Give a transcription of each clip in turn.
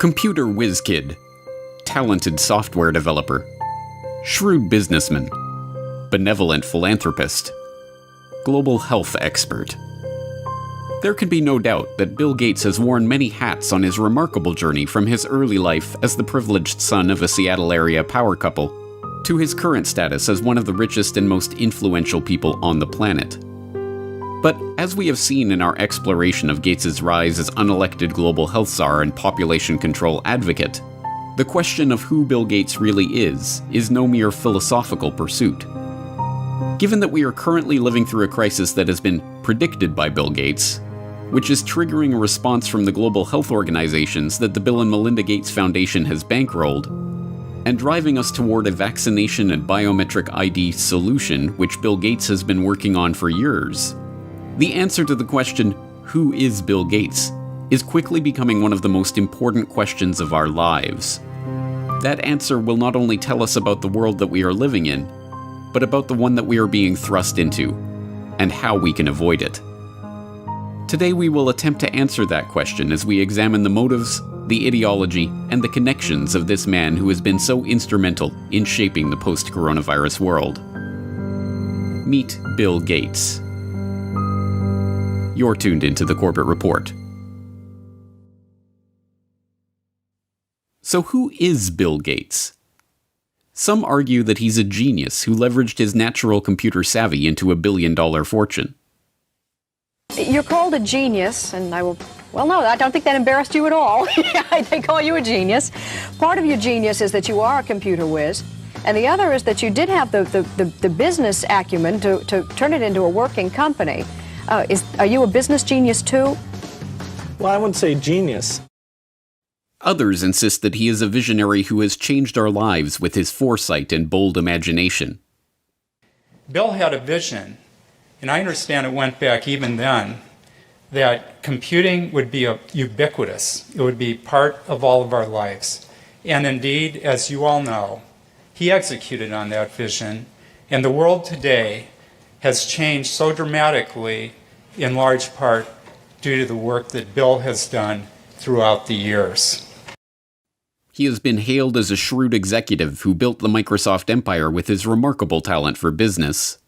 Computer whiz kid, talented software developer, shrewd businessman, benevolent philanthropist, global health expert. There can be no doubt that Bill Gates has worn many hats on his remarkable journey from his early life as the privileged son of a Seattle area power couple to his current status as one of the richest and most influential people on the planet. But as we have seen in our exploration of Gates' rise as unelected global health czar and population control advocate, the question of who Bill Gates really is no mere philosophical pursuit. Given that we are currently living through a crisis that has been predicted by Bill Gates, which is triggering a response from the global health organizations that the Bill and Melinda Gates Foundation has bankrolled, and driving us toward a vaccination and biometric ID solution which Bill Gates has been working on for years, the answer to the question, who is Bill Gates, is quickly becoming one of the most important questions of our lives. That answer will not only tell us about the world that we are living in, but about the one that we are being thrust into, and how we can avoid it. Today we will attempt to answer that question as we examine the motives, the ideology, and the connections of this man who has been so instrumental in shaping the post-coronavirus world. Meet Bill Gates. You're tuned into the Corbett Report. So who is Bill Gates? Some argue that he's a genius who leveraged his natural computer savvy into a billion-dollar fortune. You're called a genius, and I don't think that embarrassed you at all. They call you a genius. Part of your genius is that you are a computer whiz, and the other is that you did have the business acumen to turn it into a working company. Are you a business genius too? Well, I wouldn't say genius. Others insist that he is a visionary who has changed our lives with his foresight and bold imagination. Bill had a vision, and I understand it went back even then, that computing would be ubiquitous. It would be part of all of our lives. And indeed, as you all know, he executed on that vision, and the world today has changed so dramatically, in large part due to the work that Bill has done throughout the years. He has been hailed as a shrewd executive who built the Microsoft empire with his remarkable talent for business.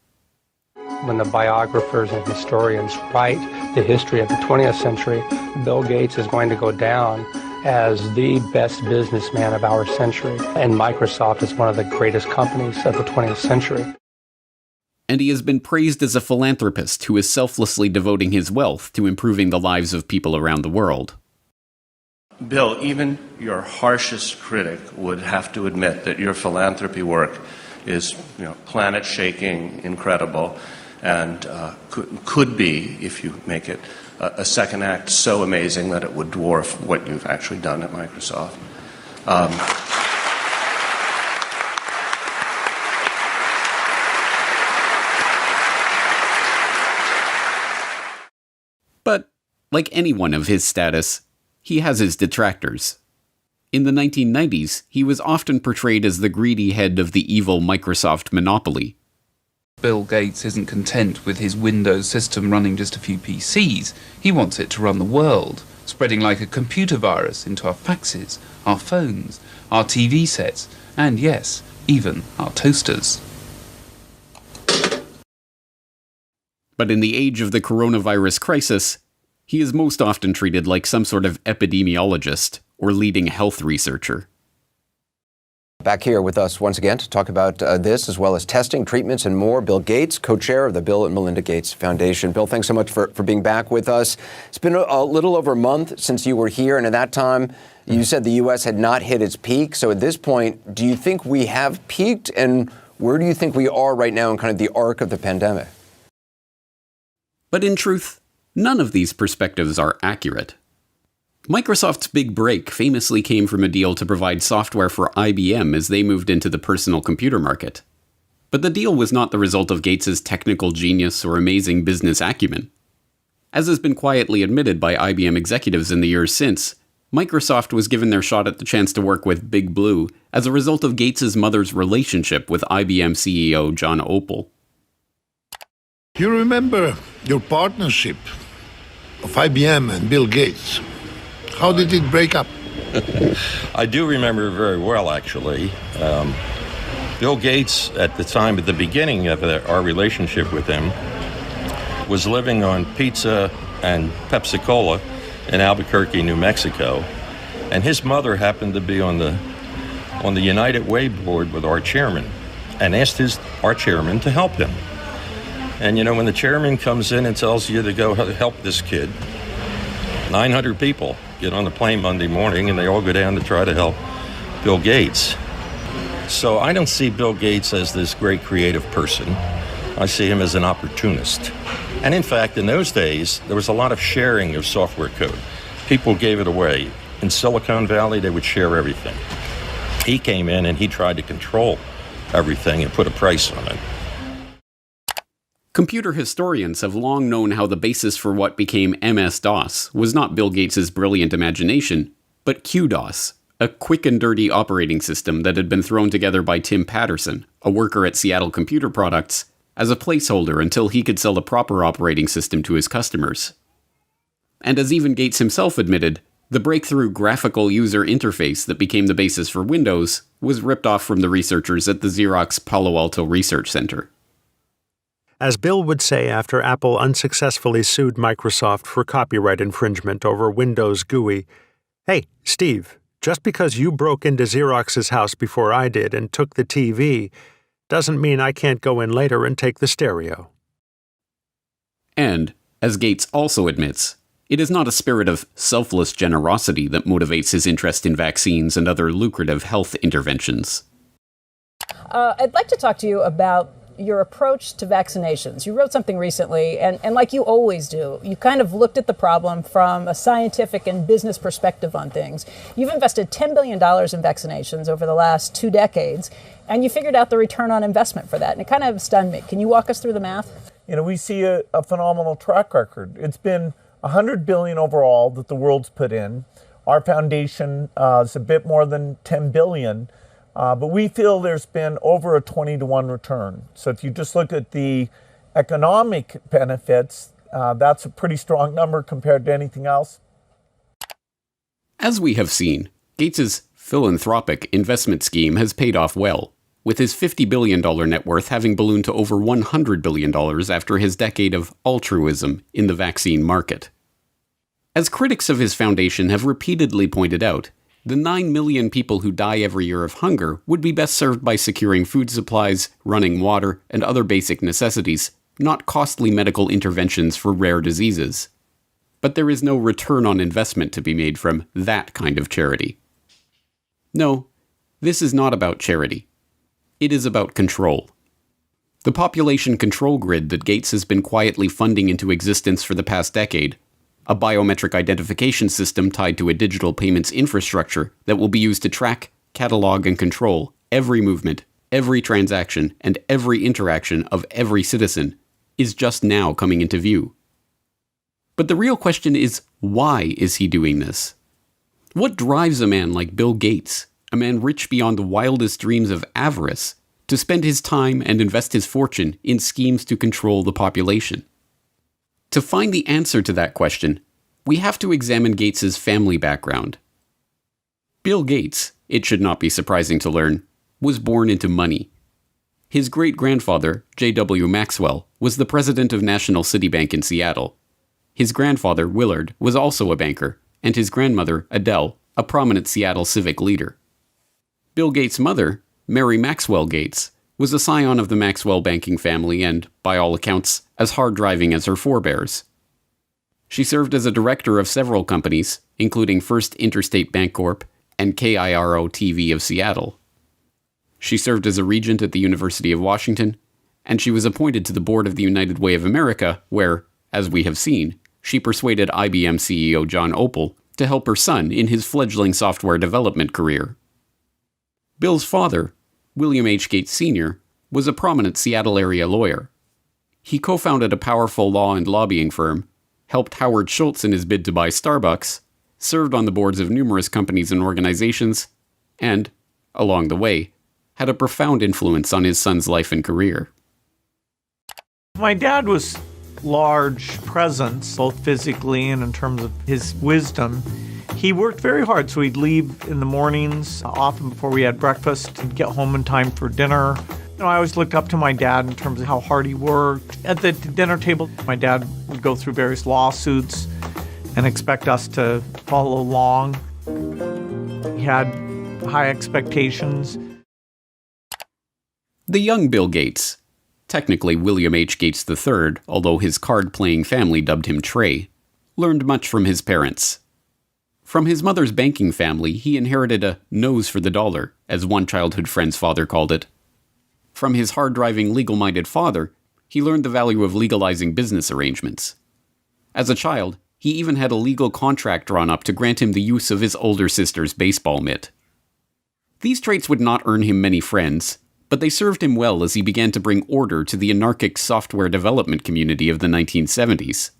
When the biographers and historians write the history of the 20th century, Bill Gates is going to go down as the best businessman of our century, and Microsoft is one of the greatest companies of the 20th century. And he has been praised as a philanthropist who is selflessly devoting his wealth to improving the lives of people around the world. Bill, even your harshest critic would have to admit that your philanthropy work is, planet-shaking, incredible, and could be, if you make it a second act, so amazing that it would dwarf what you've actually done at Microsoft. But, like anyone of his status, he has his detractors. In the 1990s, he was often portrayed as the greedy head of the evil Microsoft monopoly. Bill Gates isn't content with his Windows system running just a few PCs. He wants it to run the world, spreading like a computer virus into our faxes, our phones, our TV sets, and yes, even our toasters. But in the age of the coronavirus crisis, he is most often treated like some sort of epidemiologist or leading health researcher. Back here with us once again to talk about this, as well as testing, treatments, and more, Bill Gates, co-chair of the Bill and Melinda Gates Foundation. Bill, thanks so much for being back with us. It's been a little over a month since you were here, and at that time, you said the U.S. had not hit its peak. So at this point, do you think we have peaked, and where do you think we are right now in kind of the arc of the pandemic? But in truth, none of these perspectives are accurate. Microsoft's big break famously came from a deal to provide software for IBM as they moved into the personal computer market. But the deal was not the result of Gates' technical genius or amazing business acumen. As has been quietly admitted by IBM executives in the years since, Microsoft was given their shot at the chance to work with Big Blue as a result of Gates' mother's relationship with IBM CEO John Opel. You remember your partnership of IBM and Bill Gates. How did it break up? I do remember very well, actually. Bill Gates, at the beginning of our relationship with him, was living on pizza and Pepsi-Cola in Albuquerque, New Mexico. And his mother happened to be on the United Way board with our chairman and asked our chairman to help him. And you know, when the chairman comes in and tells you to go help this kid, 900 people get on the plane Monday morning and they all go down to try to help Bill Gates. So I don't see Bill Gates as this great creative person. I see him as an opportunist. And in fact, in those days, there was a lot of sharing of software code. People gave it away. In Silicon Valley, they would share everything. He came in and he tried to control everything and put a price on it. Computer historians have long known how the basis for what became MS-DOS was not Bill Gates' brilliant imagination, but QDOS, a quick and dirty operating system that had been thrown together by Tim Patterson, a worker at Seattle Computer Products, as a placeholder until he could sell a proper operating system to his customers. And as even Gates himself admitted, the breakthrough graphical user interface that became the basis for Windows was ripped off from the researchers at the Xerox Palo Alto Research Center. As Bill would say after Apple unsuccessfully sued Microsoft for copyright infringement over Windows GUI, "Hey, Steve, just because you broke into Xerox's house before I did and took the TV doesn't mean I can't go in later and take the stereo." And, as Gates also admits, it is not a spirit of selfless generosity that motivates his interest in vaccines and other lucrative health interventions. I'd like to talk to you about your approach to vaccinations. You wrote something recently, and like you always do, you kind of looked at the problem from a scientific and business perspective on things. You've invested $10 billion in vaccinations over the last 2 decades, and you figured out the return on investment for that, and it kind of stunned me. Can you walk us through the math? You know, we see a phenomenal track record. It's been $100 billion overall that the world's put in. Our foundation is a bit more than $10 billion. But we feel there's been over a 20-to-1 return. So if you just look at the economic benefits, that's a pretty strong number compared to anything else. As we have seen, Gates's philanthropic investment scheme has paid off well, with his $50 billion net worth having ballooned to over $100 billion after his decade of altruism in the vaccine market. As critics of his foundation have repeatedly pointed out, the 9 million people who die every year of hunger would be best served by securing food supplies, running water, and other basic necessities, not costly medical interventions for rare diseases. But there is no return on investment to be made from that kind of charity. No, this is not about charity. It is about control. The population control grid that Gates has been quietly funding into existence for the past decade, a biometric identification system tied to a digital payments infrastructure that will be used to track, catalog, and control every movement, every transaction, and every interaction of every citizen, is just now coming into view. But the real question is, why is he doing this? What drives a man like Bill Gates, a man rich beyond the wildest dreams of avarice, to spend his time and invest his fortune in schemes to control the population? To find the answer to that question, we have to examine Gates's family background. Bill Gates, it should not be surprising to learn, was born into money. His great-grandfather, J.W. Maxwell, was the president of National City Bank in Seattle. His grandfather, Willard, was also a banker, and his grandmother, Adele, a prominent Seattle civic leader. Bill Gates' mother, Mary Maxwell Gates, was a scion of the Maxwell banking family and, by all accounts, as hard-driving as her forebears. She served as a director of several companies, including First Interstate Bancorp and KIRO-TV of Seattle. She served as a regent at the University of Washington, and she was appointed to the board of the United Way of America, where, as we have seen, she persuaded IBM CEO John Opel to help her son in his fledgling software development career. Bill's father, William H. Gates Sr., was a prominent Seattle area lawyer. He co-founded a powerful law and lobbying firm, helped Howard Schultz in his bid to buy Starbucks, served on the boards of numerous companies and organizations, and, along the way, had a profound influence on his son's life and career. My dad was large presence, both physically and in terms of his wisdom. He worked very hard, so he'd leave in the mornings, often before we had breakfast, and get home in time for dinner. I always looked up to my dad in terms of how hard he worked. At the dinner table, my dad would go through various lawsuits and expect us to follow along. He had high expectations. The young Bill Gates, technically William H. Gates III, although his card-playing family dubbed him Trey, learned much from his parents. From his mother's banking family, he inherited a nose for the dollar, as one childhood friend's father called it. From his hard-driving, legal-minded father, he learned the value of legalizing business arrangements. As a child, he even had a legal contract drawn up to grant him the use of his older sister's baseball mitt. These traits would not earn him many friends, but they served him well as he began to bring order to the anarchic software development community of the 1970s.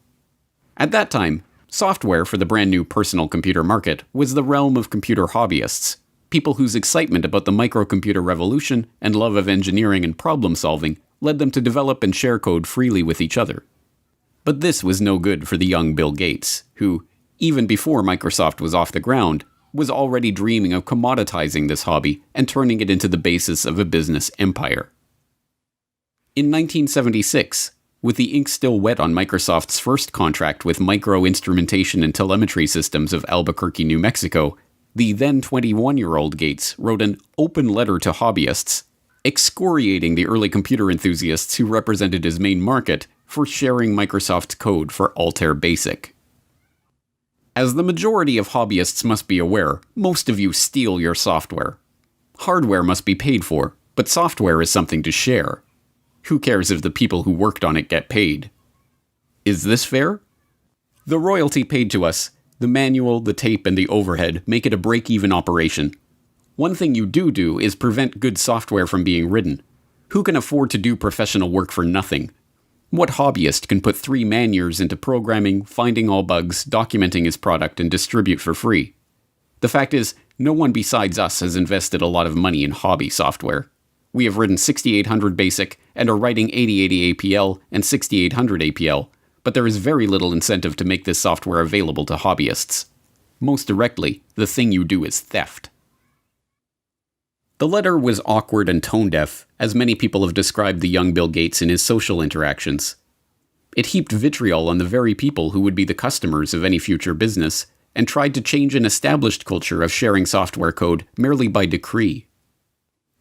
At that time, software for the brand new personal computer market was the realm of computer hobbyists, people whose excitement about the microcomputer revolution and love of engineering and problem-solving led them to develop and share code freely with each other. But this was no good for the young Bill Gates, who, even before Microsoft was off the ground, was already dreaming of commoditizing this hobby and turning it into the basis of a business empire. In 1976, with the ink still wet on Microsoft's first contract with Micro-Instrumentation and Telemetry Systems of Albuquerque, New Mexico, the then 21-year-old Gates wrote an open letter to hobbyists, excoriating the early computer enthusiasts who represented his main market for sharing Microsoft's code for Altair Basic. As the majority of hobbyists must be aware, most of you steal your software. Hardware must be paid for, but software is something to share. Who cares if the people who worked on it get paid? Is this fair? The royalty paid to us, the manual, the tape, and the overhead make it a break-even operation. One thing you do is prevent good software from being written. Who can afford to do professional work for nothing? What hobbyist can put 3 man-years into programming, finding all bugs, documenting his product, and distribute for free? The fact is, no one besides us has invested a lot of money in hobby software. We have written 6800 BASIC and are writing 8080 APL and 6800 APL, but there is very little incentive to make this software available to hobbyists. Most directly, the thing you do is theft. The letter was awkward and tone-deaf, as many people have described the young Bill Gates in his social interactions. It heaped vitriol on the very people who would be the customers of any future business, and tried to change an established culture of sharing software code merely by decree.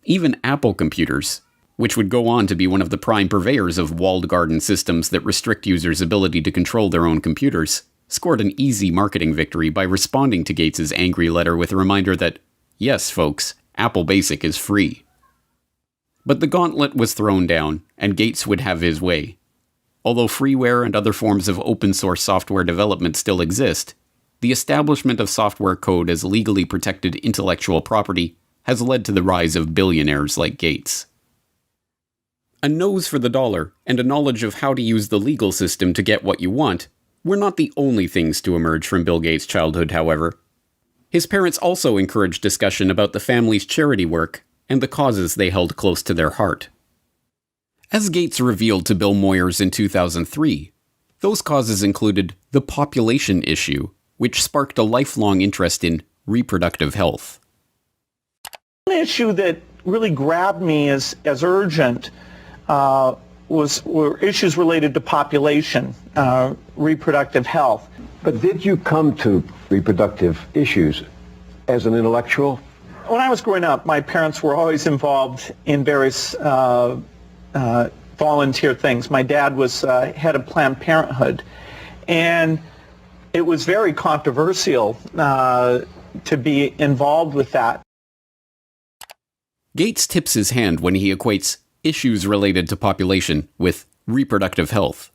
Even Apple computers, which would go on to be one of the prime purveyors of walled garden systems that restrict users' ability to control their own computers, scored an easy marketing victory by responding to Gates' angry letter with a reminder that, yes, folks, Apple Basic is free. But the gauntlet was thrown down, and Gates would have his way. Although freeware and other forms of open-source software development still exist, the establishment of software code as legally protected intellectual property has led to the rise of billionaires like Gates. A nose for the dollar and a knowledge of how to use the legal system to get what you want were not the only things to emerge from Bill Gates' childhood, however. His parents also encouraged discussion about the family's charity work and the causes they held close to their heart. As Gates revealed to Bill Moyers in 2003, those causes included the population issue, which sparked a lifelong interest in reproductive health. One issue that really grabbed me as urgent were issues related to population, reproductive health. But did you come to reproductive issues as an intellectual? When I was growing up, my parents were always involved in various volunteer things. My dad was head of Planned Parenthood, and it was very controversial to be involved with that. Gates tips his hand when he equates issues related to population with reproductive health.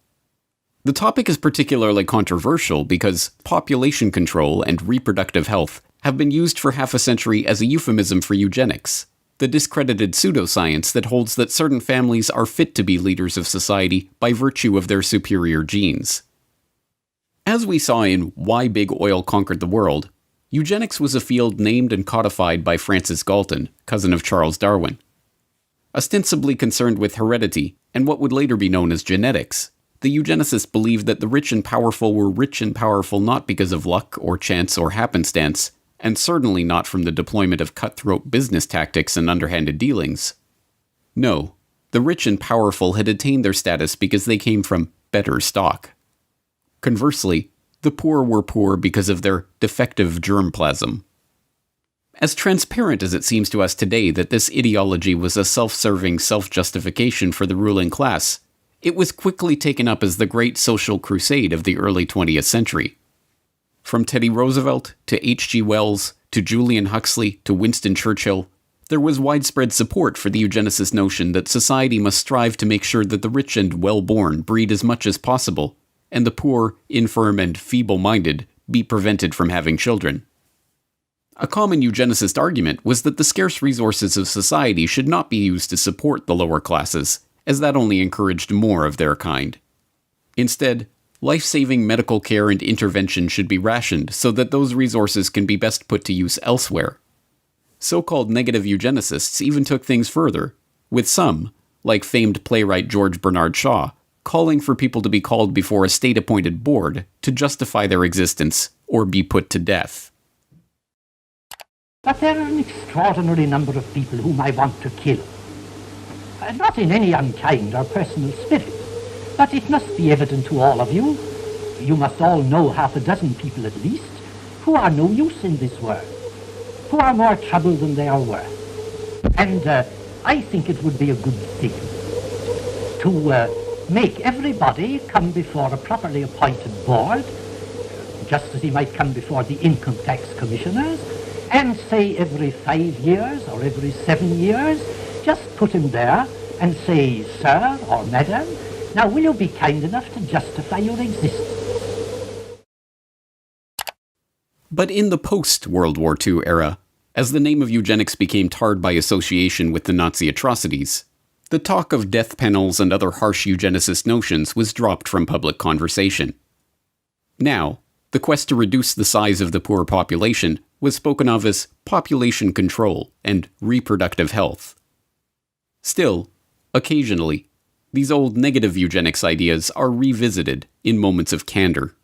The topic is particularly controversial because population control and reproductive health have been used for half a century as a euphemism for eugenics, the discredited pseudoscience that holds that certain families are fit to be leaders of society by virtue of their superior genes. As we saw in Why Big Oil Conquered the World, eugenics was a field named and codified by Francis Galton, cousin of Charles Darwin. Ostensibly concerned with heredity and what would later be known as genetics, the eugenicists believed that the rich and powerful were rich and powerful not because of luck or chance or happenstance, and certainly not from the deployment of cutthroat business tactics and underhanded dealings. No, the rich and powerful had attained their status because they came from better stock. Conversely, the poor were poor because of their defective germplasm. As transparent as it seems to us today that this ideology was a self-serving self-justification for the ruling class, it was quickly taken up as the great social crusade of the early 20th century. From Teddy Roosevelt to H.G. Wells to Julian Huxley to Winston Churchill, there was widespread support for the eugenicist notion that society must strive to make sure that the rich and well-born breed as much as possible, and the poor, infirm, and feeble-minded be prevented from having children. A common eugenicist argument was that the scarce resources of society should not be used to support the lower classes, as that only encouraged more of their kind. Instead, life-saving medical care and intervention should be rationed so that those resources can be best put to use elsewhere. So-called negative eugenicists even took things further, with some, like famed playwright George Bernard Shaw, calling for people to be called before a state-appointed board to justify their existence or be put to death. But there are an extraordinary number of people whom I want to kill. Not in any unkind or personal spirit, but it must be evident to all of you, you must all know half a dozen people at least, who are no use in this world, who are more trouble than they are worth. And I think it would be a good thing to make everybody come before a properly appointed board, just as he might come before the income tax commissioners, and say every 5 years or every 7 years, just put him there and say, sir or madam, now will you be kind enough to justify your existence? But in the post-World War II era, as the name of eugenics became tarred by association with the Nazi atrocities, the talk of death panels and other harsh eugenicist notions was dropped from public conversation. Now, the quest to reduce the size of the poor population was spoken of as population control and reproductive health. Still, occasionally, these old negative eugenics ideas are revisited in moments of candor.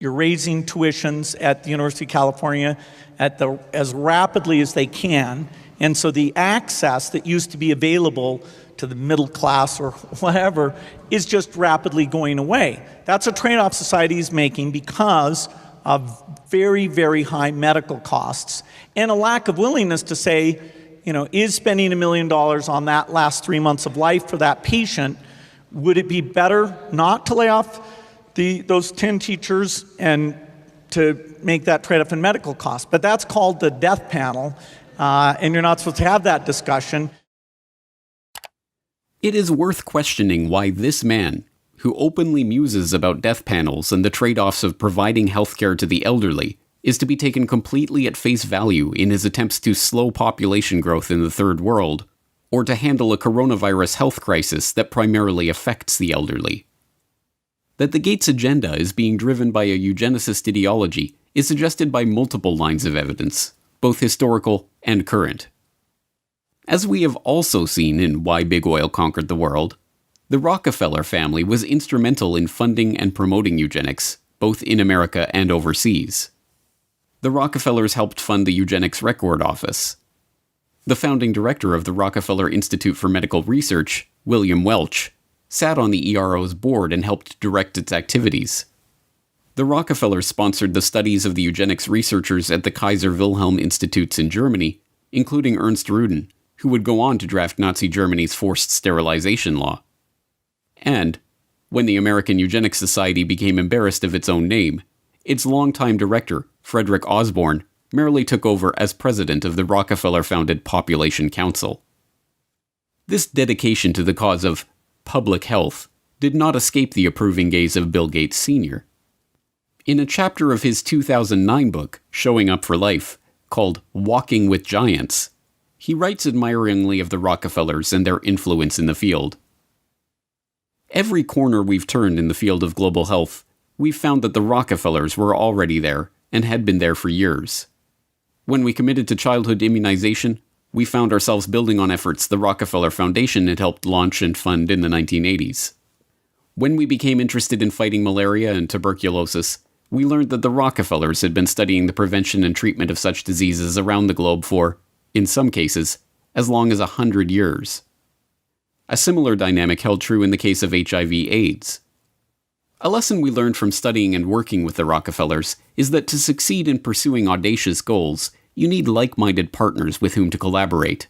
You're raising tuitions at the University of California as rapidly as they can, and so the access that used to be available to the middle class or whatever is just rapidly going away. That's a trade-off society is making because of very, very high medical costs and a lack of willingness to say, is spending $1 million on that last 3 months of life for that patient, would it be better not to lay off those 10 teachers and to make that trade-off in medical costs? But that's called the death panel, and you're not supposed to have that discussion. It is worth questioning why this man, who openly muses about death panels and the trade-offs of providing healthcare to the elderly, is to be taken completely at face value in his attempts to slow population growth in the Third World, or to handle a coronavirus health crisis that primarily affects the elderly. That the Gates agenda is being driven by a eugenicist ideology is suggested by multiple lines of evidence, both historical and current. As we have also seen in Why Big Oil Conquered the World, the Rockefeller family was instrumental in funding and promoting eugenics, both in America and overseas. The Rockefellers helped fund the Eugenics Record Office. The founding director of the Rockefeller Institute for Medical Research, William Welch, sat on the ERO's board and helped direct its activities. The Rockefellers sponsored the studies of the eugenics researchers at the Kaiser Wilhelm Institutes in Germany, including Ernst Rudin, who would go on to draft Nazi Germany's forced sterilization law. And, when the American Eugenics Society became embarrassed of its own name, its longtime director, Frederick Osborne, merely took over as president of the Rockefeller-founded Population Council. This dedication to the cause of public health did not escape the approving gaze of Bill Gates Sr. In a chapter of his 2009 book, Showing Up for Life, called Walking with Giants, he writes admiringly of the Rockefellers and their influence in the field. Every corner we've turned in the field of global health, we've found that the Rockefellers were already there and had been there for years. When we committed to childhood immunization, we found ourselves building on efforts the Rockefeller Foundation had helped launch and fund in the 1980s. When we became interested in fighting malaria and tuberculosis, we learned that the Rockefellers had been studying the prevention and treatment of such diseases around the globe for, in some cases, as long as 100 years. A similar dynamic held true in the case of HIV/AIDS. A lesson we learned from studying and working with the Rockefellers is that to succeed in pursuing audacious goals, you need like-minded partners with whom to collaborate.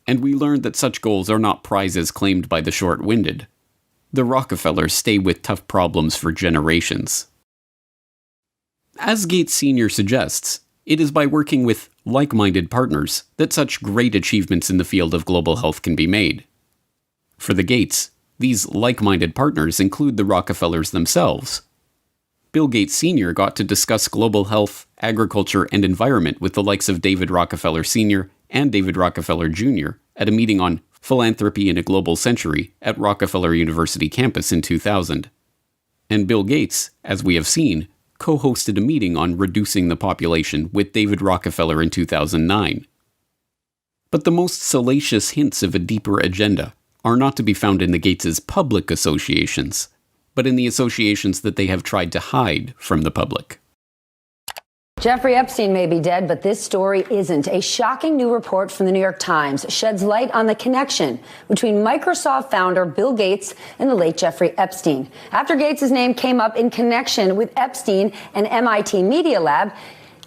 And we learned that such goals are not prizes claimed by the short-winded. The Rockefellers stay with tough problems for generations. As Gates Sr. suggests, it is by working with like-minded partners that such great achievements in the field of global health can be made. For the Gates, these like-minded partners include the Rockefellers themselves. Bill Gates Sr. got to discuss global health, agriculture, and environment with the likes of David Rockefeller Sr. and David Rockefeller Jr. at a meeting on Philanthropy in a Global Century at Rockefeller University campus in 2000. And Bill Gates, as we have seen, co-hosted a meeting on reducing the population with David Rockefeller in 2009. But the most salacious hints of a deeper agenda are not to be found in the Gates' public associations, but in the associations that they have tried to hide from the public. Jeffrey Epstein may be dead, but this story isn't. A shocking new report from the New York Times sheds light on the connection between Microsoft founder Bill Gates and the late Jeffrey Epstein. After Gates' name came up in connection with Epstein and MIT Media Lab,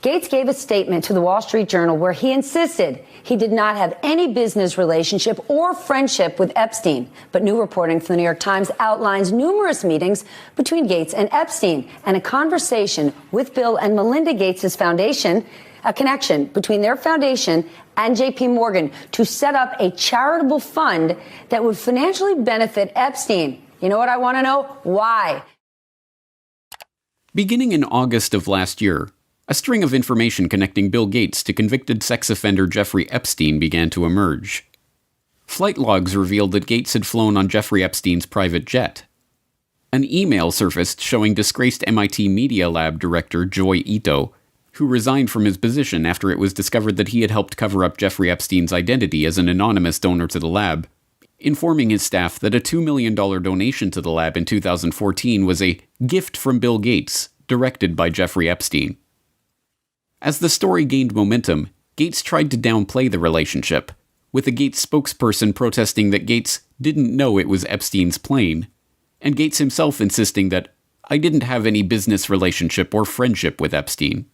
Gates gave a statement to the Wall Street Journal where he insisted he did not have any business relationship or friendship with Epstein. But new reporting from the New York Times outlines numerous meetings between Gates and Epstein and a conversation with Bill and Melinda Gates' foundation, a connection between their foundation and JP Morgan to set up a charitable fund that would financially benefit Epstein. You know what I want to know? Why? Beginning in August of last year, a string of information connecting Bill Gates to convicted sex offender Jeffrey Epstein began to emerge. Flight logs revealed that Gates had flown on Jeffrey Epstein's private jet. An email surfaced showing disgraced MIT Media Lab director Joy Ito, who resigned from his position after it was discovered that he had helped cover up Jeffrey Epstein's identity as an anonymous donor to the lab, informing his staff that a $2 million donation to the lab in 2014 was a gift from Bill Gates, directed by Jeffrey Epstein. As the story gained momentum, Gates tried to downplay the relationship, with a Gates spokesperson protesting that Gates didn't know it was Epstein's plane, and Gates himself insisting that, "I didn't have any business relationship or friendship with Epstein."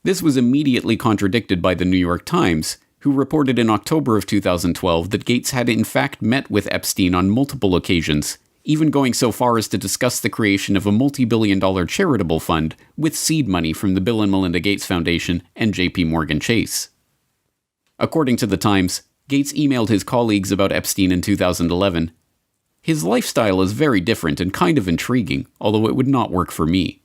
This was immediately contradicted by the New York Times, who reported in October of 2012 that Gates had in fact met with Epstein on multiple occasions, even going so far as to discuss the creation of a multi-billion-dollar charitable fund with seed money from the Bill and Melinda Gates Foundation and JP Morgan Chase. According to the Times, Gates emailed his colleagues about Epstein in 2011. "His lifestyle is very different and kind of intriguing, although it would not work for me."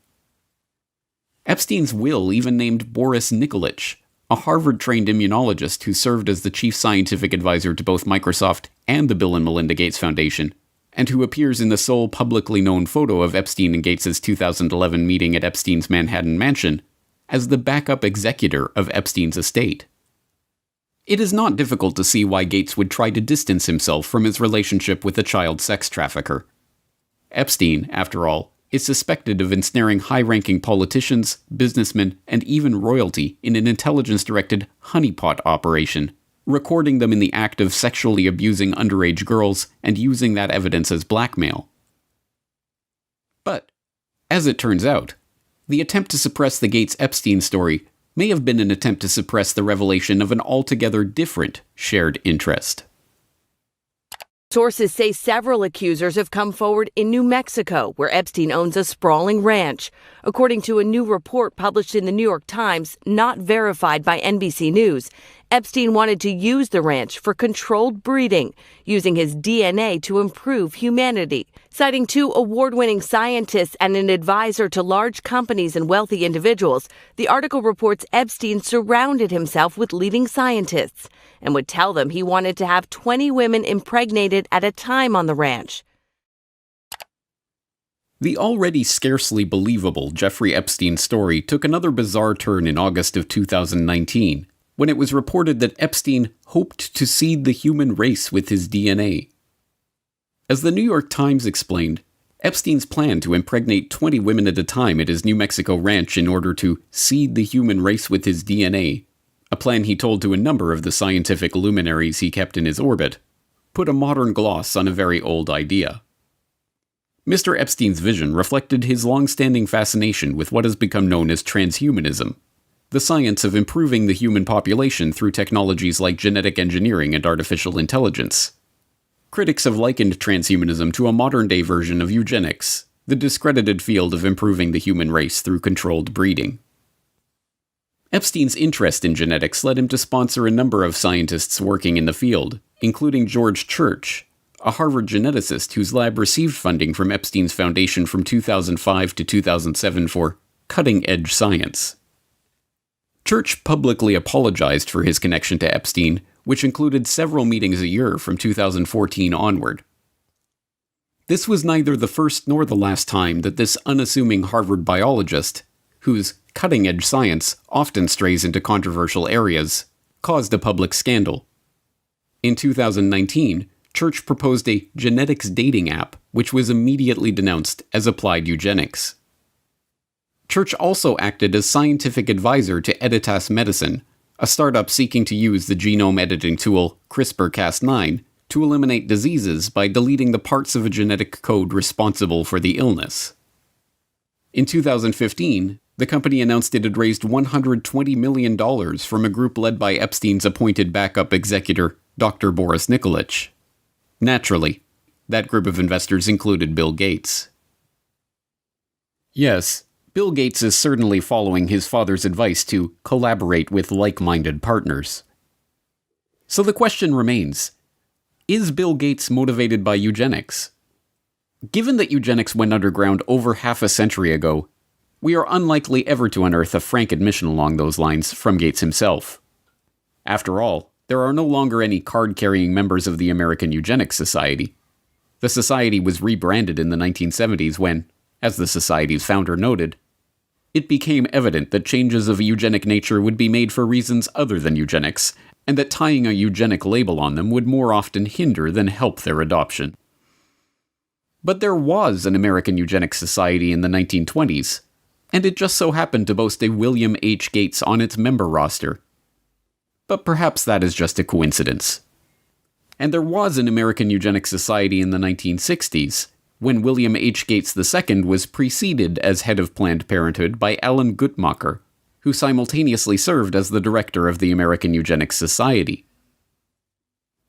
Epstein's will even named Boris Nikolic, a Harvard-trained immunologist who served as the chief scientific advisor to both Microsoft and the Bill and Melinda Gates Foundation, and who appears in the sole publicly known photo of Epstein and Gates' 2011 meeting at Epstein's Manhattan mansion, as the backup executor of Epstein's estate. It is not difficult to see why Gates would try to distance himself from his relationship with a child sex trafficker. Epstein, after all, is suspected of ensnaring high-ranking politicians, businessmen, and even royalty in an intelligence-directed honeypot operation, recording them in the act of sexually abusing underage girls and using that evidence as blackmail. But, as it turns out, the attempt to suppress the Gates-Epstein story may have been an attempt to suppress the revelation of an altogether different shared interest. Sources say several accusers have come forward in New Mexico, where Epstein owns a sprawling ranch. According to a new report published in the New York Times, not verified by NBC News, Epstein wanted to use the ranch for controlled breeding, using his DNA to improve humanity. Citing 2 award-winning scientists and an advisor to large companies and wealthy individuals, the article reports Epstein surrounded himself with leading scientists and would tell them he wanted to have 20 women impregnated at a time on the ranch. The already scarcely believable Jeffrey Epstein story took another bizarre turn in August of 2019, when it was reported that Epstein hoped to seed the human race with his DNA. As the New York Times explained, Epstein's plan to impregnate 20 women at a time at his New Mexico ranch in order to seed the human race with his DNA, a plan he told to a number of the scientific luminaries he kept in his orbit, put a modern gloss on a very old idea. Mr. Epstein's vision reflected his long-standing fascination with what has become known as transhumanism, the science of improving the human population through technologies like genetic engineering and artificial intelligence. Critics have likened transhumanism to a modern-day version of eugenics, the discredited field of improving the human race through controlled breeding. Epstein's interest in genetics led him to sponsor a number of scientists working in the field, including George Church, a Harvard geneticist whose lab received funding from Epstein's foundation from 2005 to 2007 for cutting-edge science. Church publicly apologized for his connection to Epstein, which included several meetings a year from 2014 onward. This was neither the first nor the last time that this unassuming Harvard biologist, whose cutting-edge science often strays into controversial areas, caused a public scandal. In 2019, Church proposed a genetics dating app, which was immediately denounced as applied eugenics. Church also acted as scientific advisor to Editas Medicine, a startup seeking to use the genome editing tool CRISPR-Cas9 to eliminate diseases by deleting the parts of a genetic code responsible for the illness. In 2015, the company announced it had raised $120 million from a group led by Epstein's appointed backup executor, Dr. Boris Nikolic. Naturally, that group of investors included Bill Gates. Yes, Bill Gates is certainly following his father's advice to collaborate with like-minded partners. So the question remains, is Bill Gates motivated by eugenics? Given that eugenics went underground over half a century ago, we are unlikely ever to unearth a frank admission along those lines from Gates himself. After all, there are no longer any card-carrying members of the American Eugenics Society. The society was rebranded in the 1970s when, as the society's founder noted, it became evident that changes of a eugenic nature would be made for reasons other than eugenics, and that tying a eugenic label on them would more often hinder than help their adoption. But there was an American Eugenics Society in the 1920s, and it just so happened to boast a William H. Gates on its member roster. But perhaps that is just a coincidence. And there was an American Eugenics Society in the 1960s, when William H. Gates II was preceded as head of Planned Parenthood by Alan Guttmacher, who simultaneously served as the director of the American Eugenics Society.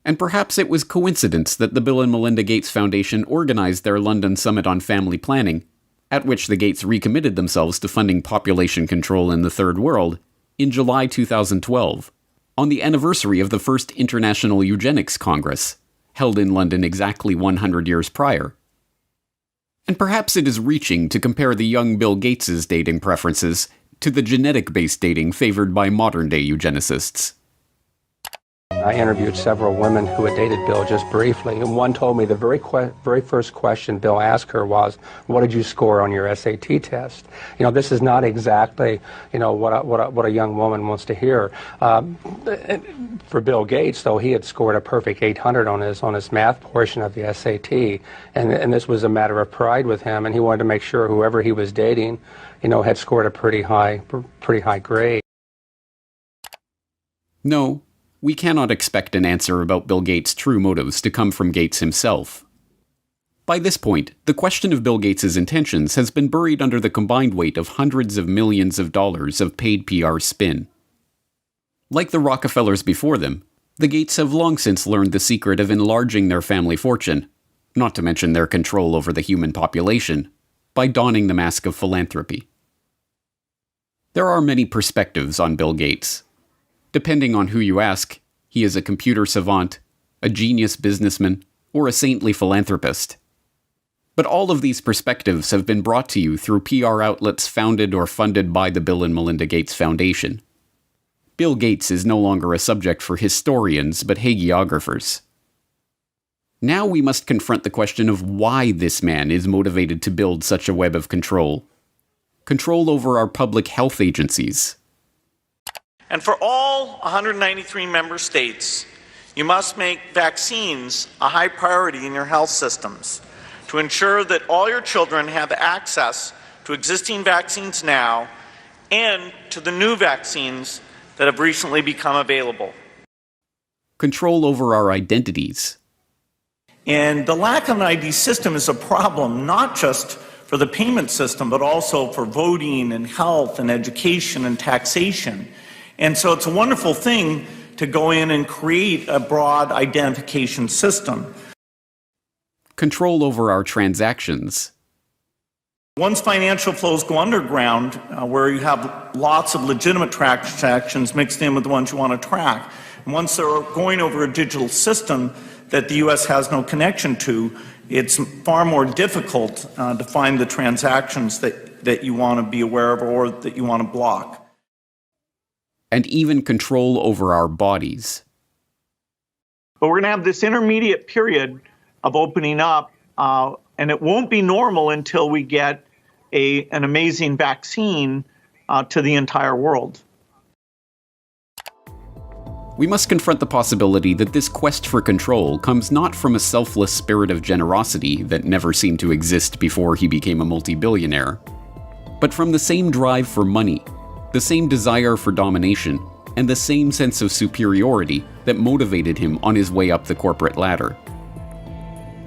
And perhaps it was coincidence that the Bill and Melinda Gates Foundation organized their London Summit on Family Planning, at which the Gates recommitted themselves to funding population control in the Third World, in July 2012. On the anniversary of the first International Eugenics Congress, held in London exactly 100 years prior. And perhaps it is reaching to compare the young Bill Gates' dating preferences to the genetic-based dating favored by modern-day eugenicists. I interviewed several women who had dated Bill just briefly, and one told me the very first question Bill asked her was, "What did you score on your SAT test?" This is not exactly, what a young woman wants to hear. For Bill Gates, though, he had scored a perfect 800 on his math portion of the SAT, and this was a matter of pride with him, and he wanted to make sure whoever he was dating, had scored a pretty high grade. No. We cannot expect an answer about Bill Gates' true motives to come from Gates himself. By this point, the question of Bill Gates' intentions has been buried under the combined weight of hundreds of millions of dollars of paid PR spin. Like the Rockefellers before them, the Gates have long since learned the secret of enlarging their family fortune, not to mention their control over the human population, by donning the mask of philanthropy. There are many perspectives on Bill Gates. Depending on who you ask, he is a computer savant, a genius businessman, or a saintly philanthropist. But all of these perspectives have been brought to you through PR outlets founded or funded by the Bill and Melinda Gates Foundation. Bill Gates is no longer a subject for historians but hagiographers. Now we must confront the question of why this man is motivated to build such a web of control. Control over our public health agencies. And for all 193 member states, You must make vaccines a high priority in your health systems to ensure that all your children have access to existing vaccines now and to the new vaccines that have recently become available. Control over our identities. And the lack of an ID system is a problem, not just for the payment system, but also for voting and health and education and taxation. And so it's a wonderful thing to go in and create a broad identification system. Control over our transactions. Once financial flows go underground, where you have lots of legitimate transactions mixed in with the ones you want to track, and once they're going over a digital system that the U.S. has no connection to, it's far more difficult to find the transactions that you want to be aware of or that you want to block. And even control over our bodies. But we're going to have this intermediate period of opening up, and it won't be normal until we get an amazing vaccine to the entire world. We must confront the possibility that this quest for control comes not from a selfless spirit of generosity that never seemed to exist before he became a multi-billionaire, but from the same drive for money, the same desire for domination, and the same sense of superiority that motivated him on his way up the corporate ladder.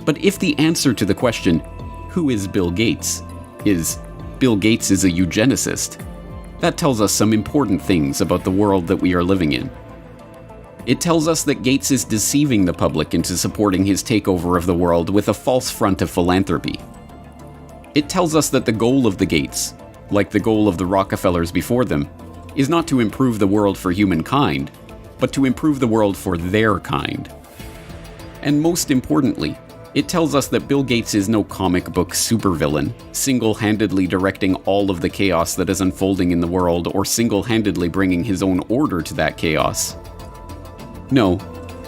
But if the answer to the question, who is Bill Gates, is Bill Gates is a eugenicist, that tells us some important things about the world that we are living in. It tells us that Gates is deceiving the public into supporting his takeover of the world with a false front of philanthropy. It tells us that the goal of the Gates, like the goal of the Rockefellers before them, is not to improve the world for humankind, but to improve the world for their kind. And most importantly, it tells us that Bill Gates is no comic book supervillain, single-handedly directing all of the chaos that is unfolding in the world or single-handedly bringing his own order to that chaos. No,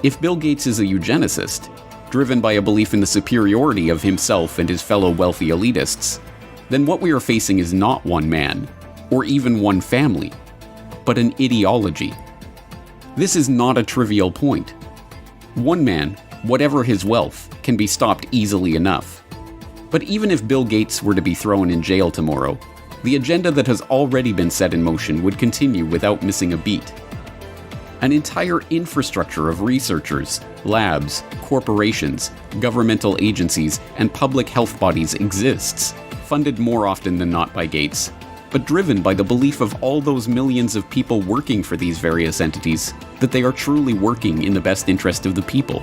if Bill Gates is a eugenicist, driven by a belief in the superiority of himself and his fellow wealthy elitists, then what we are facing is not one man, or even one family, but an ideology. This is not a trivial point. One man, whatever his wealth, can be stopped easily enough. But even if Bill Gates were to be thrown in jail tomorrow, the agenda that has already been set in motion would continue without missing a beat. An entire infrastructure of researchers, labs, corporations, governmental agencies, and public health bodies exists, funded more often than not by Gates, but driven by the belief of all those millions of people working for these various entities that they are truly working in the best interest of the people.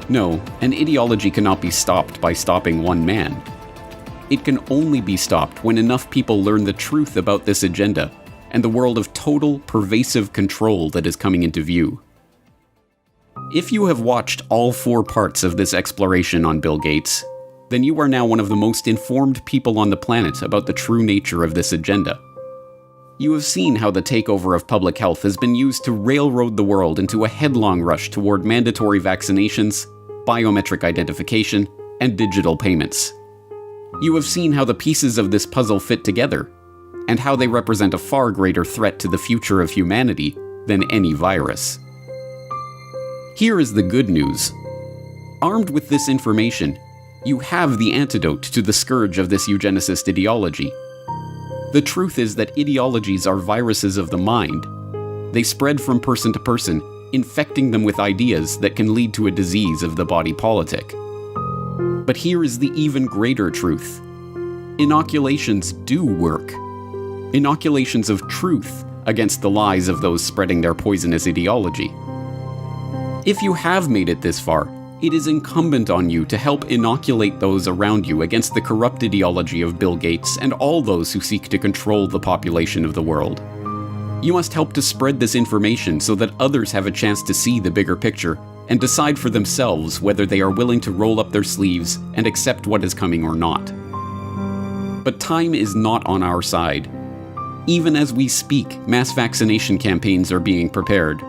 No, an ideology cannot be stopped by stopping one man. It can only be stopped when enough people learn the truth about this agenda and the world of total, pervasive control that is coming into view. If you have watched all 4 parts of this exploration on Bill Gates, then you are now one of the most informed people on the planet about the true nature of this agenda. You have seen how the takeover of public health has been used to railroad the world into a headlong rush toward mandatory vaccinations, biometric identification, and digital payments. You have seen how the pieces of this puzzle fit together, and how they represent a far greater threat to the future of humanity than any virus. Here is the good news. Armed with this information, you have the antidote to the scourge of this eugenicist ideology. The truth is that ideologies are viruses of the mind. They spread from person to person, infecting them with ideas that can lead to a disease of the body politic. But here is the even greater truth. Inoculations do work. Inoculations of truth against the lies of those spreading their poisonous ideology. If you have made it this far, it is incumbent on you to help inoculate those around you against the corrupt ideology of Bill Gates and all those who seek to control the population of the world. You must help to spread this information so that others have a chance to see the bigger picture and decide for themselves whether they are willing to roll up their sleeves and accept what is coming or not. But time is not on our side. Even as we speak, mass vaccination campaigns are being prepared.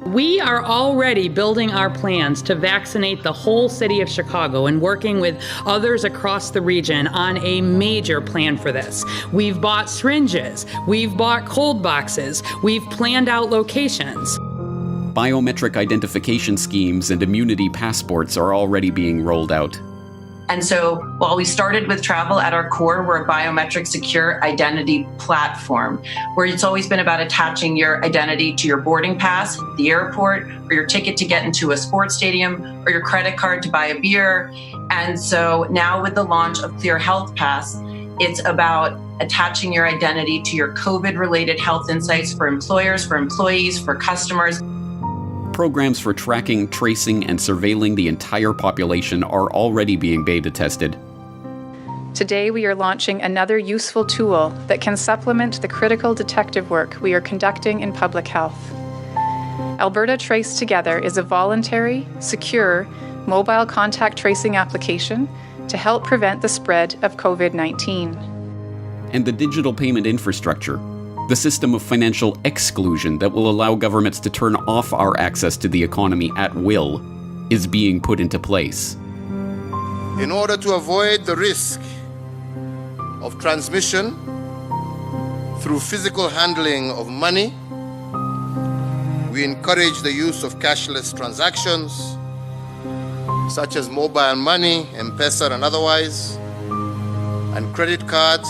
We are already building our plans to vaccinate the whole city of Chicago and working with others across the region on a major plan for this. We've bought syringes, we've bought cold boxes, we've planned out locations. biometric identification schemes and immunity passports are already being rolled out. And so while we started with travel at our core, we're a biometric secure identity platform where it's always been about attaching your identity to your boarding pass, the airport, or your ticket to get into a sports stadium, or your credit card to buy a beer. And so now with the launch of Clear Health Pass, it's about attaching your identity to your COVID-related health insights for employers, for employees, for customers. Programs for tracking, tracing, and surveilling the entire population are already being beta tested. Today we are launching another useful tool that can supplement the critical detective work we are conducting in public health. Alberta Trace Together is a voluntary, secure, mobile contact tracing application to help prevent the spread of COVID-19. And the digital payment infrastructure, the system of financial exclusion that will allow governments to turn off our access to the economy at will, is being put into place. In order to avoid the risk of transmission through physical handling of money, we encourage the use of cashless transactions, such as mobile money, M-Pesa and otherwise, and credit cards.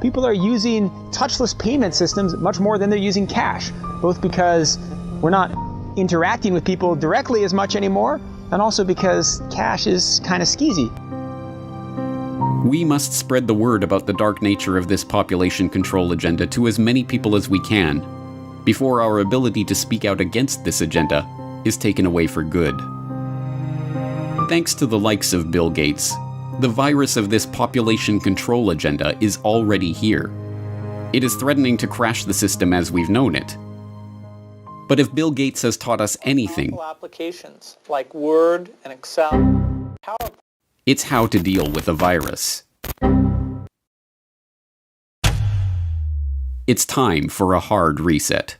People are using touchless payment systems much more than they're using cash, both because we're not interacting with people directly as much anymore, and also because cash is kind of skeezy. We must spread the word about the dark nature of this population control agenda to as many people as we can, before our ability to speak out against this agenda is taken away for good. Thanks to the likes of Bill Gates, the virus of this population control agenda is already here. It is threatening to crash the system as we've known it. But if Bill Gates has taught us anything, Applications like Word and Excel. it's how to deal with a virus. It's time for a hard reset.